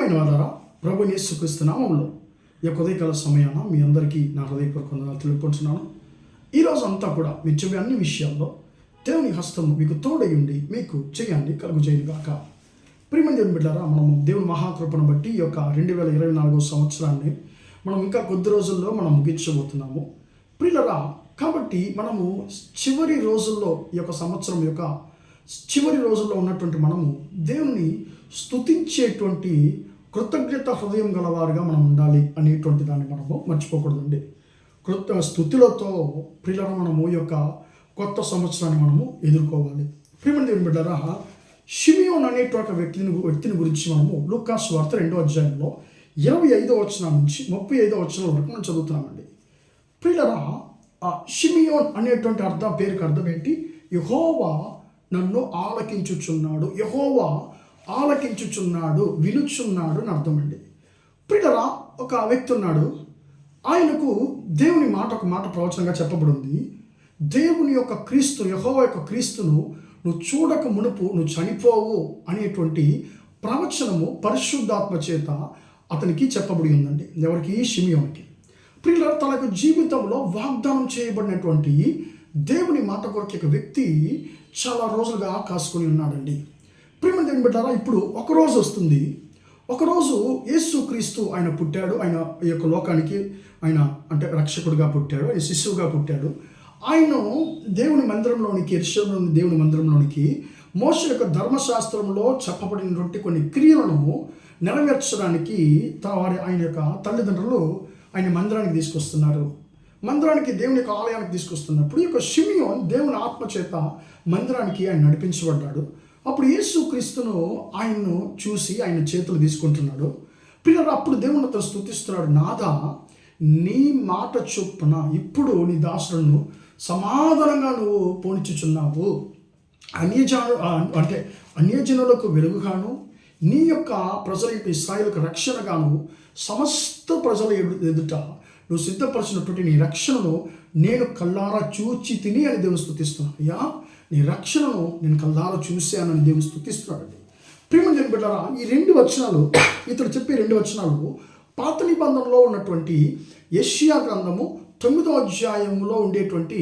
ప్రియమైన వాళ్ళారా, ప్రభువైన యేసుక్రీస్తు నామములో ఈ యొక్క ఉదయకాల సమయాన మీ అందరికీ నా హృదయపూర్వక వందనాలు తెలుపుకుంటున్నాను. ఈరోజు అంతా కూడా మీరు చెప్పే అన్ని విషయాల్లో దేవుని హస్తము మీకు తోడై ఉండి మీకు చేయండి కలుగుజేయుగాక. ప్రియమైన దేవుని బిడ్డలారా, మనము దేవుని మహాకృపను బట్టి ఈ యొక్క 2024 సంవత్సరాన్ని మనం ఇంకా కొద్ది రోజుల్లో మనం ముగించబోతున్నాము. ప్రియులారా, కాబట్టి మనము చివరి రోజుల్లో ఈ యొక్క సంవత్సరం యొక్క చివరి రోజుల్లో ఉన్నటువంటి మనము దేవుని స్తుతించేటువంటి కృతజ్ఞత హృదయం గలవారుగా మనం ఉండాలి అనేటువంటి దాన్ని మనము మర్చిపోకూడదండి. స్తుతులతో ప్రియులారా మనము ఈ యొక్క కొత్త సంవత్సరాన్ని మనము ఎదుర్కోవాలి. ప్రియమైన దేవుని బిడ్డలారా, షిమియోన్ అనేటువంటి వ్యక్తిని గురించి మనము లూకా సువార్త 2వ అధ్యాయంలో 25వ వచనం నుంచి 35వ వచనం వరకు మనం చదువుతున్నామండి. ప్రియులారా, ఆ షిమియోన్ అనేటువంటి పేరుకి అర్థం ఏంటి? యెహోవా నన్ను ఆలకించుచున్నాడు, యెహోవా ఆలకించుచున్నాడు, వినుచున్నాడు అని అర్థం అండి. ప్రియులారా, ఒక వ్యక్తి ఉన్నాడు. ఆయనకు దేవుని ఒక మాట ప్రవచనంగా చెప్పబడింది. దేవుని యొక్క క్రీస్తు, యెహోవా యొక్క క్రీస్తును నువ్వు చూడక మునుపు నువ్వు చనిపోవు అనేటువంటి ప్రవచనము పరిశుద్ధాత్మ చేత అతనికి చెప్పబడి ఉందండి. ఎవరికి? షిమియోనికి. ప్రియులారా, తనకు జీవితంలో వాగ్దానం చేయబడినటువంటి దేవుని మాట కొరకు ఒక వ్యక్తి చాలా రోజులుగా కాసుకొని ఉన్నాడండి. ప్రియమైన దేవుని బిడ్డలారా, ఇప్పుడు ఒకరోజు వస్తుంది. ఒకరోజు యేసుక్రీస్తు ఆయన పుట్టాడు. ఆయన ఈ యొక్క లోకానికి ఆయన అంటే రక్షకుడిగా పుట్టాడు, ఆయన శిశువుగా పుట్టాడు. ఆయన దేవుని మందిరంలోనికి, యెరూషలేములోని దేవుని మందిరంలోనికి మోషే యొక్క ధర్మశాస్త్రంలో చెప్పబడినటువంటి కొన్ని క్రియలను నెరవేర్చడానికి ఆయన యొక్క తల్లిదండ్రులు ఆయన మందిరానికి తీసుకొస్తున్నారు. మందిరానికి, దేవుని యొక్క ఆలయానికి తీసుకొస్తున్నప్పుడు ఈ యొక్క షిమియోన్ దేవుని ఆత్మచేత మందిరానికి ఆయన నడిపించబడ్డాడు. అప్పుడు యేసుక్రీస్తును ఆయన్ను చూసి ఆయన చేతులు తీసుకుంటున్నాడు. ప్రియులారా, అప్పుడు దేవుని అతను స్తుతిస్తున్నాడు. నాదా, నీ మాట చొప్పున ఇప్పుడు నీ దాసులను సమాధానంగా నువ్వు పోనిచ్చుచున్నావు. అన్యజనులకు వెలుగుగాను, నీ యొక్క ప్రజల ఇశ్రాయేలుకు రక్షణగాను సమస్త ప్రజల ఎదుట నువ్వు సిద్ధపరిచినటువంటి నీ రక్షణను నేను కళ్ళారా చూచి తిని అని దేవుని స్తుతిస్తున్నాను. అయ్యా, నీ రక్షణను నేను కళ్ళారా చూశానని దేవుని స్తుతిస్తున్నాడండి. ప్రియమైన దేవుని బిడ్డలారా, ఈ 2 వచనాలు, ఇతడు చెప్పే 2 వచనాలు పాత నిబంధనలో ఉన్నటువంటి యెషయా గ్రంథము 9వ అధ్యాయంలో ఉండేటువంటి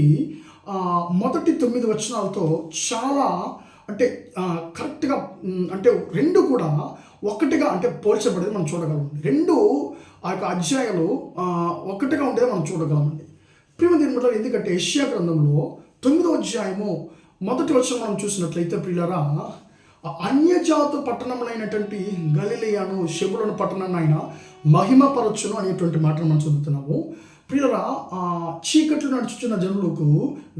మొదటి 9 వచనాలతో చాలా అంటే కరెక్ట్గా అంటే 2 కూడా ఒకటిగా అంటే పోల్చబడేది మనం చూడగలం. 2 ఆ యొక్క అధ్యాయాలు ఒకటిగా ఉండేది మనం చూడగలమండి. ప్రియమైన దేవుని బిడ్డలారా, ఎందుకంటే యెషయా గ్రంథంలో 9వ అధ్యాయము మొదటి వచనం మనం చూసినట్లయితే, ప్రియులారా, అన్యజాతు పట్టణములైనటువంటి గలిలయను, షెబులోను పట్టణాన్ని ఆయన మహిమపరచును అనేటువంటి మాటను మనం చదువుతున్నాము. ప్రియులారా, చీకట్లు నడుచుచున్న జనులకు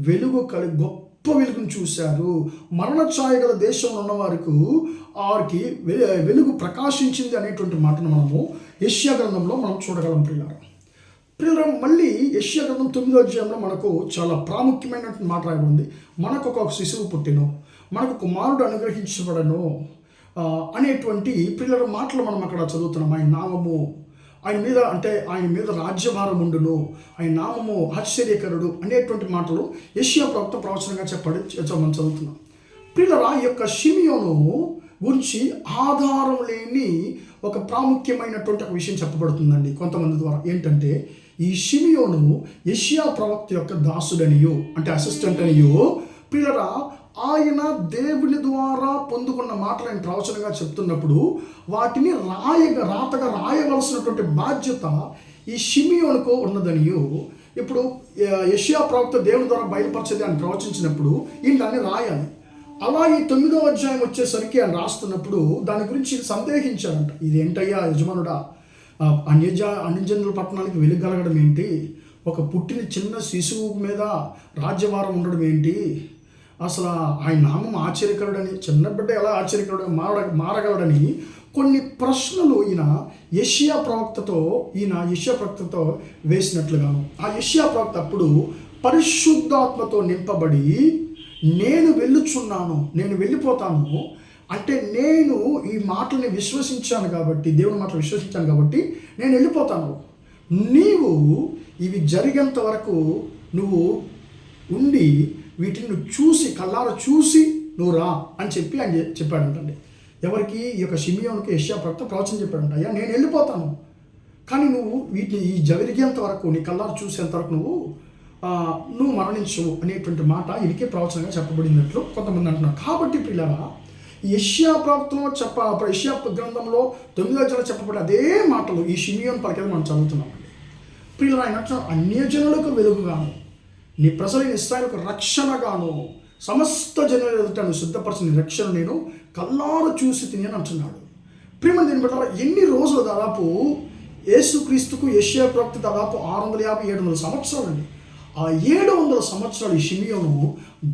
వెలుగు గొప్ప వెలుగును చూశారు. మరణ ఛాయ గల దేశంలో ఉన్న వారికి వెలుగు ప్రకాశించింది అనేటువంటి మాటను మనము యెషయా గ్రంథంలో మనం చూడగలం. ప్రియులారా, మళ్ళీ యెషయా గ్రంథం 9వ అధ్యాయంలో మనకు చాలా ప్రాముఖ్యమైనటువంటి మాట రాయబడింది. మనకు ఒక శిశువు పుట్టెను, మనకు కుమారుడు అనుగ్రహించబడను అనేటువంటి ప్రియులారా మాటలు మనం అక్కడ చదువుతున్నాం. ఆయన నామము ఆయన మీద రాజ్యభారం ఉండును, ఆయన నామము ఆశ్చర్యకరుడు అనేటువంటి మాటలు యెషయా ప్రవక్త ప్రవచనంగా మనం చదువుతున్నాం. ప్రియులారా, ఈ యొక్క షిమియోను గురించి ఆధారం లేని ఒక ప్రాముఖ్యమైనటువంటి ఒక విషయం చెప్పబడుతుందండి కొంతమంది ద్వారా. ఏంటంటే, ఈ షిమియోను యెషయా ప్రవక్త యొక్క దాసుడనియో అంటే అసిస్టెంట్ అనియో, ప్రియులారా, ఆయన దేవుని ద్వారా పొందుకున్న మాటలు ఆయన ప్రవచనంగా చెప్తున్నప్పుడు వాటిని రాతగా రాయవలసినటువంటి బాధ్యత ఈ షిమియోనుకు ఉన్నదనియో, ఇప్పుడు యెషయా ప్రవక్త దేవుని ద్వారా బయలుపరిచేది ఆయన ప్రవచించినప్పుడు ఈయన దాన్ని రాయాలి. అలా ఈ 9వ అధ్యాయం వచ్చేసరికి ఆయన రాస్తున్నప్పుడు దాని గురించి సందేహించారంట. ఇది ఏంటయ్యా యజమానుడా, అన్యజనుల పట్టణానికి వెలుగలగడం ఏంటి? ఒక పుట్టిన చిన్న శిశువు మీద రాజ్యభారం ఉండడం ఏంటి? అసలు ఆయన నామం ఆశ్చర్యకరుడని, చిన్న బిడ్డ ఎలా ఆశ్చర్యకరుడు మారగలడని కొన్ని ప్రశ్నలు యెషయా ప్రవక్తతో వేసినట్లుగాను, ఆ యెషయా ప్రవక్త అప్పుడు పరిశుద్ధాత్మతో నింపబడి నేను వెళ్ళిపోతాను అంటే, నేను ఈ మాటల్ని విశ్వసించాను కాబట్టి, దేవుని మాటలు విశ్వసించాను కాబట్టి నేను వెళ్ళిపోతాను, నీవు ఇవి జరిగేంత వరకు నువ్వు ఉండి వీటిని నువ్వు చూసి కళ్ళారా చూసి నువ్వు రా అని చెప్పి ఆయన చెప్పాడంటండి. ఎవరికి? ఈ యొక్క షిమియోనుకి యెషయా ప్రవక్త ప్రవచనం చెప్పాడంట, అయ్యా నేను వెళ్ళిపోతాను, కానీ నువ్వు వీటిని ఈ జరిగేంత వరకు, నీ కళ్ళారు చూసేంత వరకు నువ్వు మరణించవు అనేటువంటి మాట ఈయనకే ప్రవచనంగా చెప్పబడినట్లు కొంతమంది అంటున్నారు. కాబట్టి పిల్లరా, యెషయా ప్రవక్తలో యెషయా గ్రంథంలో 9వ అధ్యాయంలో చెప్పబడే అదే మాటలు ఈ షిమియోను పలికేది మనం చదువుతున్నామండి. పిల్లలు ఆయన అన్యజనులకు వెలుగుగాను, నీ ప్రజలైన ఇశ్రాయేలుకు రక్షణగాను, సమస్త జనుల ఎదుట నువ్వు సిద్ధపరచిన రక్షణ నేను కల్లారు చూసి తిని అని అంటున్నాడు. ప్రియమైన దీన్ని బట్టి ఎన్ని రోజులు, దాదాపు యేసుక్రీస్తుకు యెషయా ప్రవక్త దాదాపు 650-700 సంవత్సరాలు అండి. ఆ 700 సంవత్సరాలు ఈ షిమియోను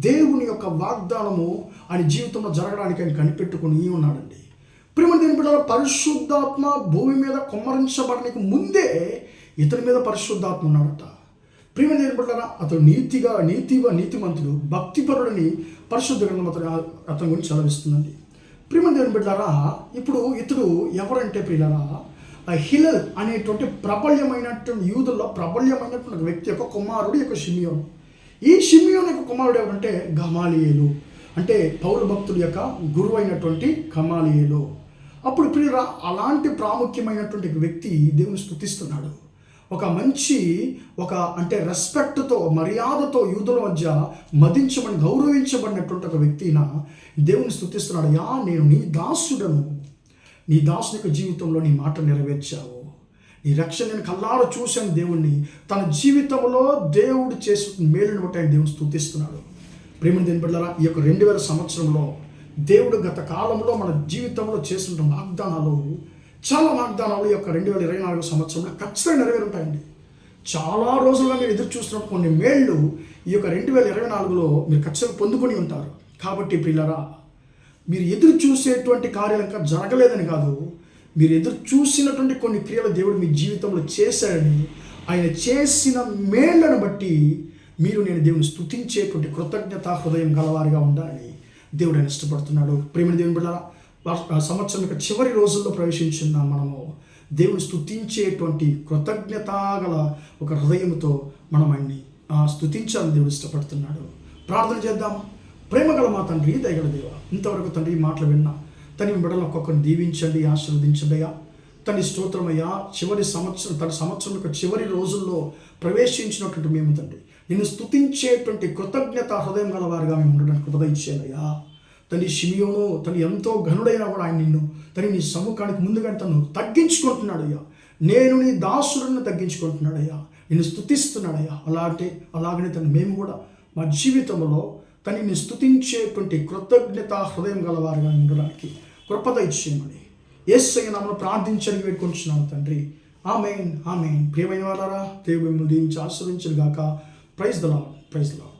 దేవుని యొక్క వాగ్దానము ఆయన జీవితంలో జరగడానికి ఆయన కనిపెట్టుకుని ఉన్నాడండి. ప్రియమైన దీన్ని బట్టి పరిశుద్ధాత్మ భూమి మీద కుమ్మరించబడడానికి ముందే ఇతని మీద పరిశుద్ధాత్మ ఉన్నాడట. ప్రియమైన దీన్ని బట్టి అతడు నీతిమంతుడు, భక్తిపరుడని పరిశుద్ధ గ్రంథం అతని గురించి చదివిస్తుందండి. ప్రియమైన దేవుని బిడ్డలారా, ఇప్పుడు ఇతడు ఎవరంటే ప్రియులారా, హిలల్ అనేటువంటి ప్రబల్యమైనటువంటి యూదుల్లో ప్రబల్యమైనటువంటి వ్యక్తి యొక్క కుమారుడు యొక్క షిమియోను. ఈ షిమియోను యొక్క కుమారుడు ఎవరంటే గమాలియేలు, అంటే పౌలు భక్తుడి యొక్క గురువు అయినటువంటి గమాలియేలు. అప్పుడు ప్రియులారా, అలాంటి ప్రాముఖ్యమైనటువంటి వ్యక్తి దేవుని స్తుతిస్తున్నాడు. ఒక మంచి అంటే రెస్పెక్ట్తో, మర్యాదతో యూదుల మధ్య గౌరవించబడినటువంటి ఒక వ్యక్తిన దేవుని స్తుతిస్తున్నాడు. యా నేను నీ దాసుడను, నీ దాసుని యొక్క జీవితంలో నీ మాట నెరవేర్చావు, నీ రక్షణ నేను కల్లారా చూశాను. దేవుణ్ణి తన జీవితంలో దేవుడు చేసిన మేలుని బట్టి ఆయన దేవుని స్తుతిస్తున్నాడు. ప్రేమ దేని బిడ్డలారా, ఈ యొక్క 2000 సంవత్సరంలో దేవుడు గత కాలంలో మన జీవితంలో చేసిన వాగ్దానాలు, చాలా వాగ్దానాలు ఈ యొక్క 2024 సంవత్సరంలో ఖచ్చితంగా నెరవేరుంటాయండి. చాలా రోజులుగా మీరు ఎదురు చూస్తున్నప్పుడు కొన్ని మేళ్ళు ఈ యొక్క 2024లో మీరు ఖచ్చితంగా పొందుకొని ఉంటారు. కాబట్టి ప్రియులారా, మీరు ఎదురు చూసేటువంటి కార్యాలు ఇంకా జరగలేదని కాదు, మీరు ఎదురు చూసినటువంటి కొన్ని క్రియలు దేవుడు మీ జీవితంలో చేశాడని, ఆయన చేసిన మేళ్లను బట్టి నేను దేవుని స్తుతించేటువంటి కృతజ్ఞతా హృదయం గలవారిగా ఉండాలని దేవుడు ఆయన ఇష్టపడుతున్నాడు. ప్రేమ దేవుని బిడ్డలారా, సంవత్సరం యొక్క చివరి రోజుల్లో ప్రవేశించున్నాం. మనము దేవుని స్తుతించేటువంటి కృతజ్ఞత గల ఒక హృదయంతో మనం ఆయన్ని స్తుతించాలని దేవుడు ఇష్టపడుతున్నాడు. ప్రార్థన చేద్దామా? ప్రేమగల మా తండ్రి, దయగల దేవ, ఇంతవరకు తండ్రి ఈ మాటలు విన్నా తన బిడ్డలను ఒక్కొక్కరిని దీవించండి, ఆశీర్వదించండి అయ్యా. తన స్తోత్రమయ్యా. తన సంవత్సరం యొక్క చివరి రోజుల్లో ప్రవేశించినటువంటి మేము తండ్రి నిన్ను స్తుతించేటువంటి కృతజ్ఞత హృదయం గల వారిగా మేము ఉండడానికి కృప ఇచ్చేయండి అయ్యా. తన షిమియోను తను ఎంతో ఘనుడైనా కూడా ఆయన నీ సముఖానికి ముందుగా తను తగ్గించుకుంటున్నాడు అయ్యా. నేను నీ దాసుడిని తగ్గించుకుంటున్నాడు అయ్యా, నిన్ను స్తుతిస్తున్నాడు అయ్యా. అలాగనే మేము కూడా మా జీవితంలో తనని స్తుతించేటువంటి కృతజ్ఞత హృదయం గలవారిగా ఉండడానికి కృప ఇచ్చేయమని యేసయ్య నామమున ప్రార్థించని వేడుకొంటున్నాను తండ్రి. ఆమేన్, ఆమేన్. ప్రియమైన వారారా, దేవుడు మిమ్మల్ని దీవించి ఆశీర్వదించును గాక. Praise the lord.